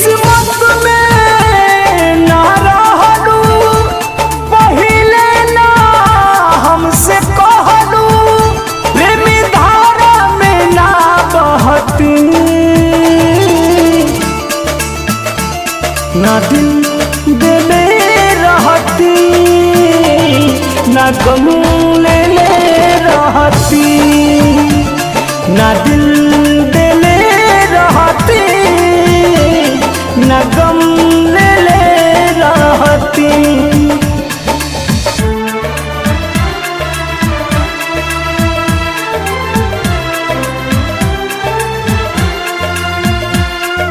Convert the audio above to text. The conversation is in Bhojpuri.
किस्मत में ना रहलू पहिले ना हमसे कहलू प्रेमी धारा में ना बहती ना दिल देले रहती ना गम ले रहती ना दिल